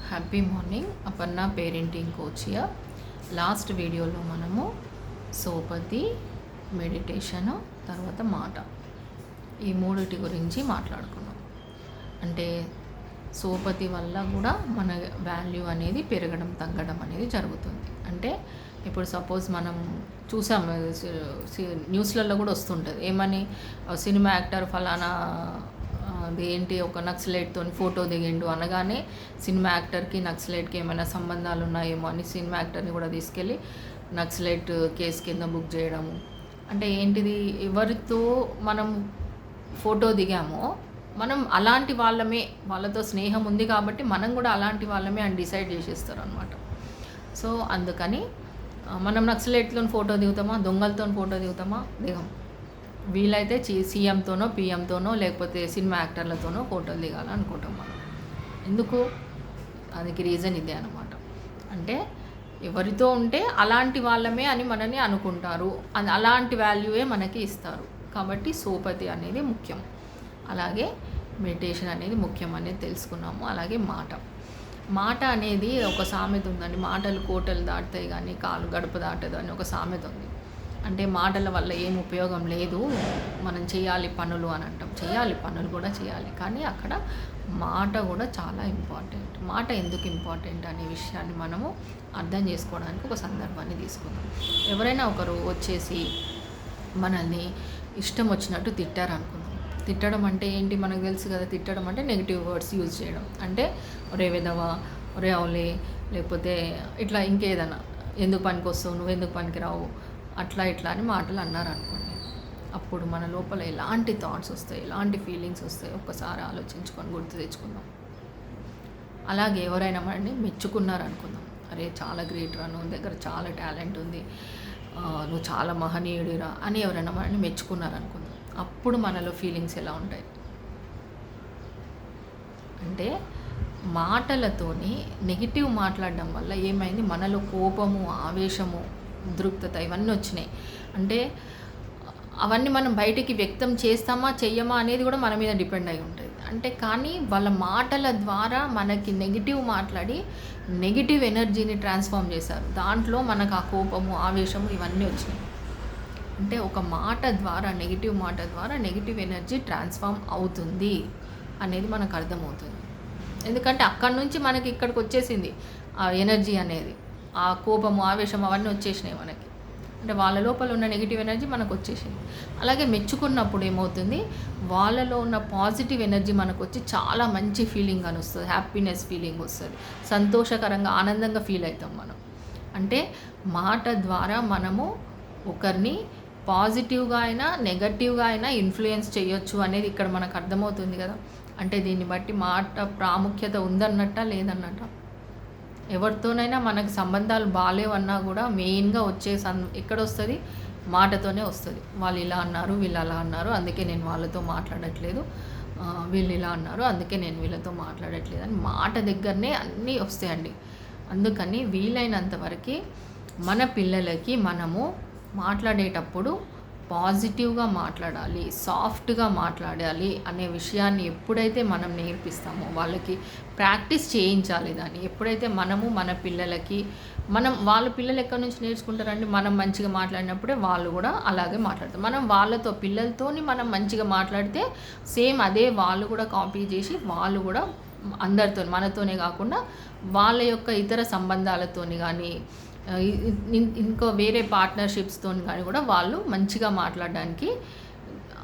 Happy morning. Aparna parenting coach here. Last వీడియోలో మనము సోపతి, meditation, తర్వాత మాట, ఈ మూడిటి గురించి మాట్లాడుకున్నాం. అంటే సోపతి వల్ల కూడా మన వాల్యూ అనేది పెరగడం తగ్గడం అనేది జరుగుతుంది. అంటే ఇప్పుడు సపోజ్ మనం చూసాం న్యూస్లలో కూడా వస్తుంటుంది, ఏమని సినిమా యాక్టర్ ఫలానా అదేంటి ఒక నక్సలైట్తో ఫోటో దిగిండు అనగానే సినిమా యాక్టర్కి నక్సలైట్కి ఏమైనా సంబంధాలు ఉన్నాయేమో అని సినిమా యాక్టర్ని కూడా తీసుకెళ్ళి నక్సలైట్ కేసు కింద బుక్ చేయడము. అంటే ఏంటిది, ఎవరితో మనం ఫోటో దిగామో మనం అలాంటి వాళ్ళమే, వాళ్ళతో స్నేహం ఉంది కాబట్టి మనం కూడా అలాంటి వాళ్ళమే అని డిసైడ్ చేసేస్తారు అనమాట. సో అందుకని మనం నక్సలైట్తో ఫోటో దిగుతామా, దొంగలతో ఫోటో దిగుతామా, దిగం. వీలైతే సీఎంతోనో పిఎంతోనో లేకపోతే సినిమా యాక్టర్లతోనో ఫోటోలు దిగాలనుకుంటాం మనం. ఎందుకు, దానికి రీజన్ ఇదే అనమాట. అంటే ఎవరితో ఉంటే అలాంటి వాళ్ళమే అని మనని అనుకుంటారు, అలాంటి వాల్యూవే మనకి ఇస్తారు. కాబట్టి సోపతి అనేది ముఖ్యం, అలాగే మెడిటేషన్ అనేది ముఖ్యం అనేది తెలుసుకున్నాము. అలాగే మాట అనేది ఒక సామెత ఉందండి. మాటలు కోటలు దాటుతాయి కానీ కాలు గడప దాటదు అని ఒక సామెత ఉంది. అంటే మాటల వల్ల ఏం ఉపయోగం లేదు, మనం చేయాలి పనులు అని అంటాం. చేయాలి, పనులు కూడా చేయాలి, కానీ అక్కడ మాట కూడా చాలా ఇంపార్టెంట్. మాట ఎందుకు ఇంపార్టెంట్ అనే విషయాన్ని మనము అర్థం చేసుకోవడానికి ఒక సందర్భాన్ని తీసుకుందాం. ఎవరైనా ఒకరు వచ్చేసి మనల్ని ఇష్టం వచ్చినట్టు తిట్టారనుకుందాం. తిట్టడం అంటే ఏంటి మనకు తెలుసు కదా. తిట్టడం అంటే నెగిటివ్ వర్డ్స్ యూజ్ చేయడం. అంటే ఒరే విధవా, ఒరే అవులే, లేకపోతే ఇట్లా ఇంకేదైనా, ఎందుకు పనికి వస్తావు, నువ్వు ఎందుకు పనికిరావు, అట్లా ఇట్లా అని మాటలు అన్నారనుకోండి. అప్పుడు మన లోపల ఎలాంటి థాట్స్ వస్తాయి, ఎలాంటి ఫీలింగ్స్ వస్తాయి ఒక్కసారి ఆలోచించుకొని గుర్తు తెచ్చుకుందాం. అలాగే ఎవరైనా మనని మెచ్చుకున్నారనుకుందాం. అరే చాలా గ్రేట్ రా, నువ్వు దగ్గర చాలా టాలెంట్ ఉంది, నువ్వు చాలా మహనీయుడిరా అని ఎవరైనా మనని మెచ్చుకున్నారనుకుందాం. అప్పుడు మనలో ఫీలింగ్స్ ఎలా ఉంటాయి అంటే, మాటలతోని నెగిటివ్ మాట్లాడడం వల్ల ఏమైంది, మనలో కోపము, ఆవేశము, ఉద్రిక్తత ఇవన్నీ వచ్చినాయి. అంటే అవన్నీ మనం బయటికి వ్యక్తం చేస్తామా చెయ్యమా అనేది కూడా మన మీద డిపెండ్ అయి ఉంటుంది. అంటే కానీ వాళ్ళ మాటల ద్వారా మనకి నెగిటివ్ మాట్లాడి నెగిటివ్ ఎనర్జీని ట్రాన్స్ఫార్మ్ చేశారు. దాంట్లో మనకు ఆ కోపము, ఆవేశము ఇవన్నీ వచ్చినాయి. అంటే ఒక మాట ద్వారా, నెగిటివ్ మాట ద్వారా నెగిటివ్ ఎనర్జీ ట్రాన్స్ఫార్మ్ అవుతుంది అనేది మనకు అర్థమవుతుంది. ఎందుకంటే అక్కడి నుంచి మనకి ఇక్కడికి వచ్చేసింది ఆ ఎనర్జీ అనేది, ఆ కోపము, ఆవేశం అవన్నీ వచ్చేసినాయి మనకి. అంటే వాళ్ళ లోపల ఉన్న నెగిటివ్ ఎనర్జీ మనకు వచ్చేసింది. అలాగే మెచ్చుకున్నప్పుడు ఏమవుతుంది, వాళ్ళలో ఉన్న పాజిటివ్ ఎనర్జీ మనకు వచ్చి చాలా మంచి ఫీలింగ్ అని వస్తుంది, హ్యాపీనెస్ ఫీలింగ్ వస్తుంది, సంతోషకరంగా ఆనందంగా ఫీల్ అవుతాం మనం. అంటే మాట ద్వారా మనము ఒకరిని పాజిటివ్గా అయినా నెగటివ్గా అయినా ఇన్ఫ్లుయెన్స్ చేయొచ్చు అనేది ఇక్కడ మనకు అర్థమవుతుంది కదా. అంటే దీన్ని బట్టి మాట ప్రాముఖ్యత ఉందన్నట్ట లేదన్నట్ట. ఎవరితోనైనా మనకు సంబంధాలు బాగాలేవన్నా కూడా మెయిన్గా వచ్చే ఎక్కడొస్తుంది, మాటతోనే వస్తుంది. వాళ్ళు ఇలా అన్నారు, వీళ్ళు అలా అన్నారు, అందుకే నేను వాళ్ళతో మాట్లాడట్లేదు, వీళ్ళు ఇలా అన్నారు అందుకే నేను వీళ్ళతో మాట్లాడట్లేదు అని మాట దగ్గరనే అన్నీ వస్తాయండి. అందుకని వీలైనంత వరకు మన పిల్లలకి మనము మాట్లాడేటప్పుడు పాజిటివ్గా మాట్లాడాలి, సాఫ్ట్గా మాట్లాడాలి అనే విషయాన్ని ఎప్పుడైతే మనం నేర్పిస్తామో, వాళ్ళకి ప్రాక్టీస్ చేయించాలి దాన్ని. ఎప్పుడైతే మనము మన పిల్లలకి, వాళ్ళ పిల్లలు ఎక్కడి నుంచి నేర్చుకుంటారండి, మనం మంచిగా మాట్లాడినప్పుడే వాళ్ళు కూడా అలాగే మాట్లాడతారు. మనం వాళ్ళతో పిల్లలతోని మనం మంచిగా మాట్లాడితే సేమ్ అదే వాళ్ళు కూడా కాపీ చేసి వాళ్ళు కూడా అందరితో, మనతోనే కాకుండా వాళ్ళ యొక్క ఇతర సంబంధాలతోని కానీ ఇంకో వేరే పార్ట్నర్షిప్స్తో కానీ కూడా వాళ్ళు మంచిగా మాట్లాడడానికి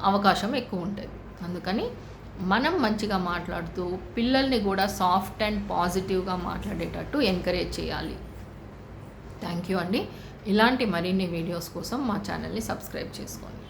అవకాశం ఎక్కువ ఉంటుంది. అందుకని మనం మంచిగా మాట్లాడుతూ పిల్లల్ని కూడా సాఫ్ట్ అండ్ పాజిటివ్గా మాట్లాడేటట్టు ఎంకరేజ్ చేయాలి. థ్యాంక్ యూ అండి. ఇలాంటి మరిన్ని వీడియోస్ కోసం మా ఛానల్ని సబ్స్క్రైబ్ చేసుకోండి.